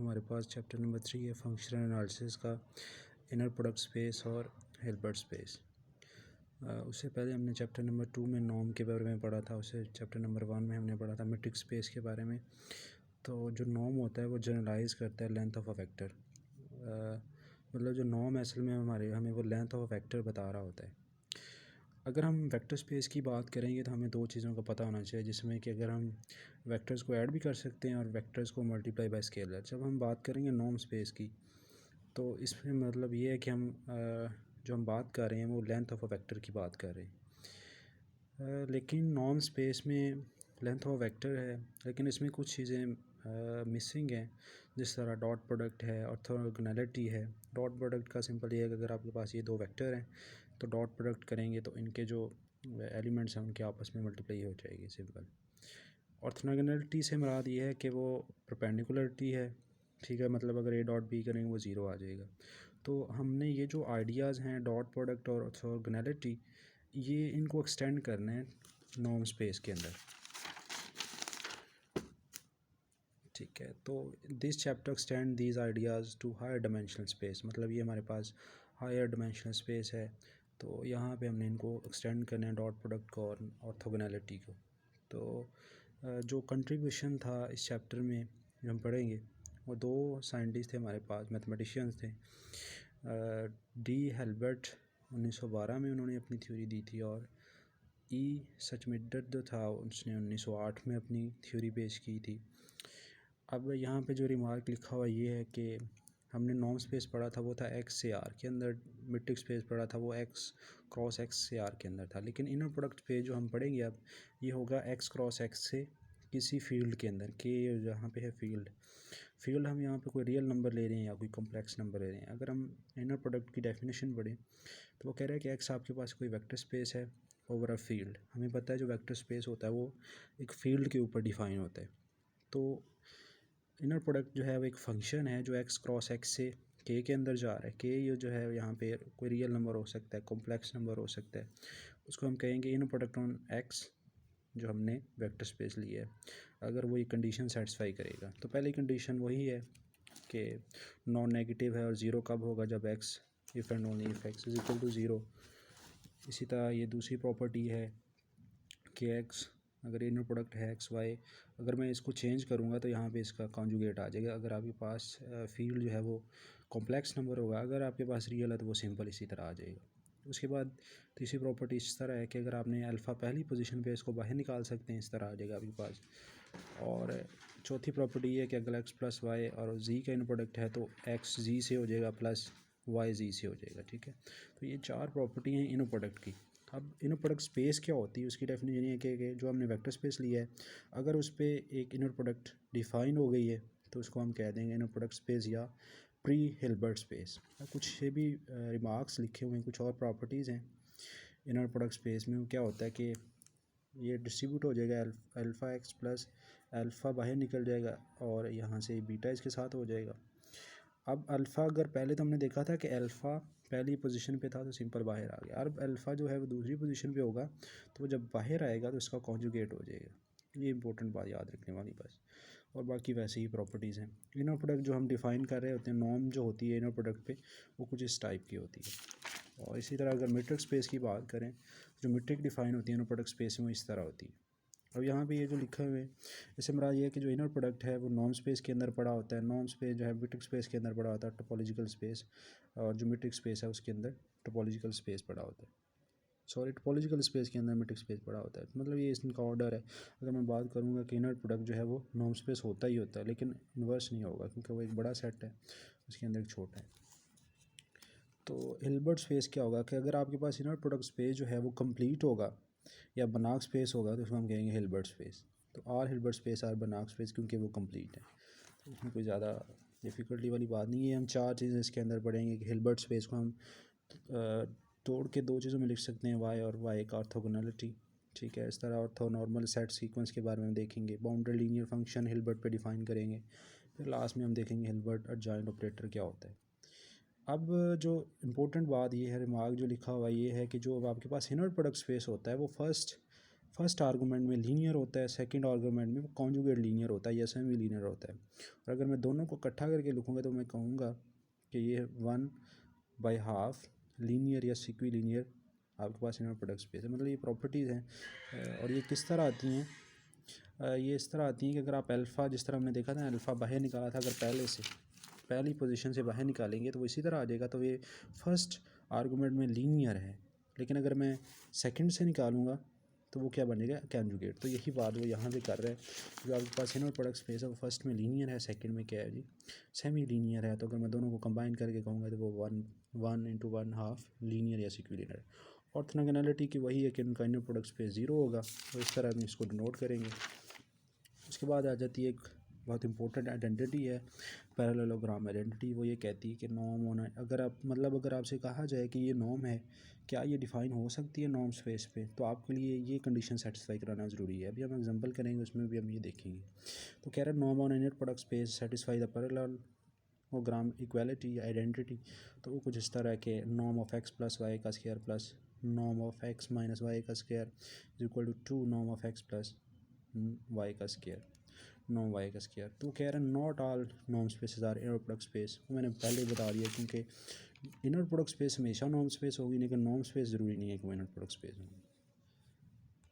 हमारे पास chapter number 3 है functional analysis का इनर प्रोडक्ट स्पेस और हिल्बर्ट स्पेस। उससे पहले हमने चैप्टर नंबर 2 में नॉर्म के बारे में पढ़ा था। उससे चैप्टर नंबर 1 में हमने पढ़ा था मीट्रिक स्पेस के बारे में। तो जो नॉर्म होता है वो जनरलाइज करता है लेंथ ऑफ अ वेक्टर। मतलब जो नॉर्म असल में हमें वो लेंथ ऑफ अ वेक्टर बता रहा होता है। अगर हम वेक्टर स्पेस की बात करेंगे तो हमें दो चीज़ों का पता होना चाहिए, जिसमें कि अगर हम वेक्टर्स को ऐड भी कर सकते हैं और वेक्टर्स को मल्टीप्लाई बाय स्केलर। जब हम बात करेंगे नॉर्म स्पेस की तो इसमें मतलब ये है कि हम जो हम बात कर रहे हैं वो लेंथ ऑफ अ वेक्टर की बात कर रहे हैं। लेकिन नॉर्म स्पेस में लेंथ ऑफ वेक्टर है, लेकिन इसमें कुछ चीज़ें मिसिंग हैं, जिस तरह डॉट प्रोडक्ट है, ऑर्थोगोनैलिटी है। डॉट प्रोडक्ट का सिंपल ये है कि अगर आपके पास ये दो वेक्टर हैं तो डॉट प्रोडक्ट करेंगे तो इनके जो एलिमेंट्स हैं उनके आपस में मल्टीप्लाई हो जाएगी, सिंपल। ऑर्थोगोनैलिटी से मुराद ये है कि वो परपेंडिकुलरिटी है, ठीक है। मतलब अगर ए डॉट बी करेंगे वो ज़ीरो आ जाएगा। तो हमने ये जो आइडियाज़ हैं डॉट प्रोडक्ट और ऑर्थोगोनैलिटी, ये इनको एक्सटेंड करना है नॉर्म स्पेस के अंदर, ठीक है। तो this chapter extend these ideas to higher dimensional space. मतलब ये हमारे पास हायर डायमेंशनल स्पेस है, तो यहाँ पे हमने इनको एक्सटेंड करना है डॉट प्रोडक्ट को और ऑर्थोगोनैलिटी को। तो जो कंट्रीब्यूशन था इस चैप्टर में जो हम पढ़ेंगे वो दो साइंटिस्ट थे हमारे पास, मैथमेटिशियंस थे। डी हेल्बर्ट 1912 में उन्होंने अपनी थ्योरी दी थी, और ई सचमिडर जो था उसने 1908 में अपनी थ्योरी पेश की थी। अब यहाँ पे जो रिमार्क लिखा हुआ ये है कि हमने नॉर्म स्पेस पढ़ा था वो था एक्स से आर के अंदर, मीट्रिक स्पेस पढ़ा था वो एक्स क्रॉस एक्स से आर के अंदर था। लेकिन इनर प्रोडक्ट स्पेस जो हम पढ़ेंगे अब, ये होगा एक्स क्रॉस एक्स से किसी फील्ड के अंदर, के जहाँ पे है फील्ड हम यहाँ पे कोई रियल नंबर ले रहे हैं या कोई कॉम्प्लेक्स नंबर ले रहे हैं। अगर हम इनर प्रोडक्ट की डेफिनेशन पढ़ें तो वो कह रहा है कि एक्स आपके पास कोई वेक्टर स्पेस है ओवर अ फील्ड। हमें पता है जो वेक्टर स्पेस होता है वो एक फील्ड के ऊपर डिफाइन होता है। तो इनर प्रोडक्ट जो है वो एक फंक्शन है जो एक्स क्रॉस एक्स से के अंदर जा रहा है। के ये जो है यहाँ पे कोई रियल नंबर हो सकता है, कॉम्प्लेक्स नंबर हो सकता है, उसको हम कहेंगे इनर प्रोडक्ट ऑन एक्स, जो हमने वेक्टर स्पेस ली है, अगर वो ये कंडीशन सेटिस्फाई करेगा। तो पहली कंडीशन वही है कि नॉन नेगेटिव है, और ज़ीरो कब होगा, जब X if and only if X is equal to zero. इसी तरह ये दूसरी प्रॉपर्टी है कि एक्स अगर इनर प्रोडक्ट है एक्स वाई, अगर मैं इसको चेंज करूँगा तो यहाँ पे इसका कॉन्जुगेट आ जाएगा। अगर आपके पास फील्ड जो है वो कॉम्प्लेक्स नंबर होगा, अगर आपके पास रियल है तो वो सिंपल इसी तरह आ जाएगा। उसके बाद तीसरी प्रॉपर्टी इस तरह है कि अगर आपने अल्फ़ा पहली पोजीशन पे, इसको बाहर निकाल सकते हैं, इस तरह आ जाएगा आपके पास। और चौथी प्रॉपर्टी है कि अगर एक्स प्लस वाई और जी का इनर प्रोडक्ट है तो एक्स जी से हो जाएगा प्लस वाई जी से हो जाएगा, ठीक है। तो ये चार प्रॉपर्टी हैं इनर प्रोडक्ट की। अब इनर प्रोडक्ट स्पेस क्या होती है, उसकी डेफिनेशन ये है कि जो हमने वेक्टर स्पेस लिया है, अगर उस पर एक इनर प्रोडक्ट डिफाइन हो गई है तो उसको हम कह देंगे इनर प्रोडक्ट स्पेस या प्री हिल्बर्ट स्पेस। कुछ ये भी रिमार्क्स लिखे हुए हैं, कुछ और प्रॉपर्टीज़ हैं इनर प्रोडक्ट स्पेस में। क्या होता है कि ये डिस्ट्रीब्यूट हो जाएगा, अल्फ़ा एक्स प्लस अल्फ़ा बाहर निकल जाएगा और यहाँ से बीटा इसके साथ हो जाएगा। अब अल्फ़ा अगर पहले तो हमने देखा था कि अल्फ़ा पहली पोजीशन पे था तो सिंपल बाहर आ गया। अब अल्फ़ा जो है वो दूसरी पोजीशन पे होगा तो जब बाहर आएगा तो इसका कॉन्जुगेट हो जाएगा। ये इंपॉर्टेंट बात याद रखने वाली बस। और बाकी वैसे ही प्रॉपर्टीज़ हैं। इनर प्रोडक्ट जो हम डिफ़ाइन कर रहे होते हैं, नॉर्म जो होती है इनर प्रोडक्ट पे, वो कुछ इस टाइप की होती है। और इसी तरह अगर मीट्रिक स्पेस की बात करें, जो मीट्रिक डिफ़ाइन होती है इनर प्रोडक्ट स्पेस में, वो इस तरह होती है। अब यहाँ पे ये जो लिखा हुआ है, इससे मुराद ये है कि जो इनर प्रोडक्ट है वो नॉर्म स्पेस के अंदर पड़ा होता है, नॉर्म स्पेस जो है मीट्रिक स्पेस के अंदर पड़ा होता है, टोपोलॉजिकल स्पेस, और जो मीट्रिक स्पेस है उसके अंदर टोपोलॉजिकल स्पेस पड़ा होता है। सॉरी, टोपोलॉजिकल स्पेस के अंदर मीट्रिक स्पेस पड़ा होता है। मतलब ये इसका ऑर्डर है। अगर मैं बात करूँगा कि इनर प्रोडक्ट जो है वो नॉर्म स्पेस होता ही होता है, लेकिन इन्वर्स नहीं होगा क्योंकि वो एक बड़ा सेट है, उसके अंदर एक छोटा है। तो हिल्बर्ट स्पेस क्या होगा कि अगर आपके पास इनर प्रोडक्ट स्पेस जो है वो कंप्लीट होगा या बनाक स्पेस होगा तो उसको हम कहेंगे हिल्बर्ट स्पेस। तो आर हिल्बर्ट स्पेस, आर बनाक स्पेस, क्योंकि वो कंप्लीट है, तो उसमें कोई ज़्यादा डिफ़िकल्टी वाली बात नहीं है। हम चार चीज़ें इसके अंदर पढ़ेंगे कि हिल्बर्ट स्पेस को हम तोड़ के दो चीज़ों में लिख सकते हैं, वाई और वाई का ऑर्थोगोनैलिटी, ठीक है। इस तरह ऑर्थोनॉर्मल सेट सीक्वेंस के बारे में देखेंगे, बाउंड्री लीनियर फंक्शन हिल्बर्ट पे डिफ़ाइन करेंगे, फिर लास्ट में हम देखेंगे हिल्बर्ट एडजॉइंट ऑपरेटर क्या होता है। अब जो इम्पोर्टेंट बात ये है, रिमार्क जो लिखा हुआ ये है कि जो आपके पास इनर प्रोडक्ट स्पेस होता है वो फर्स्ट फर्स्ट आर्गूमेंट में लीनियर होता है, सेकंड आर्गूमेंट में कॉन्जुगेट लीनियर होता है या सेमी लीनियर होता है। और अगर मैं दोनों को इकट्ठा करके लिखूँगा तो मैं कहूँगा कि ये 1/2 लीनियर या सिक्वी लीनियर आपके पास इनर प्रोडक्ट स्पेस है। मतलब ये प्रॉपर्टीज़ हैं। और ये किस तरह आती हैं? ये इस तरह आती हैं कि अगर आप अल्फ़ा, जिस तरह हमने देखा था अल्फ़ा बाहर निकाला था, अगर पहली पोजीशन से बाहर निकालेंगे तो वो इसी तरह आ जाएगा। तो ये फर्स्ट आर्गूमेंट में लीनियर है, लेकिन अगर मैं सेकंड से निकालूंगा तो वो क्या बनेगा? कॉन्जुगेट। तो यही बात वो यहाँ भी कर रहे हैं। जो आपके पास इनर प्रोडक्ट स्पेस है वो फर्स्ट में लीनियर है, सेकंड में क्या है जी? सेमी लीनियर है। तो अगर मैं दोनों को कंबाइन करके कहूँगा तो वो 1/1 लीनियर या सिक्विलिनियर। ऑर्थोगोनैलिटी की वही है कि उनका इनर प्रोडक्ट स्पेस 0 होगा। तो इस तरह हम इसको डिनोट करेंगे। उसके बाद आ जाती है एक बहुत इंपॉर्टेंट आइडेंटिटी है, पैरेललोग्राम आइडेंटिटी। वो ये कहती है कि नॉर्म होना, अगर आपसे कहा जाए कि ये नॉर्म है, क्या ये डिफ़ाइन हो सकती है नॉर्म स्पेस पे, तो आपके लिए ये कंडीशन सेटिस्फाई कराना ज़रूरी है। अभी हम एग्जांपल करेंगे, उसमें भी हम ये देखेंगे। तो कह रहे हैं norm on inner product space satisfy the parallelogram equality identity. तो वो कुछ इस तरह के norm of X plus Y का square plus norm of X minus Y का square is equal to norm of X plus Y का square, norm Y का स्क्वायर। तो कह रहे हैं not all norm spaces are inner product space. मैंने पहले ही बता दिया, क्योंकि इनर प्रोडक्ट स्पेस हमेशा नॉर्म स्पेस होगी, लेकिन नॉर्म स्पेस ज़रूरी नहीं है कि वो इनर प्रोडक्ट स्पेस हो।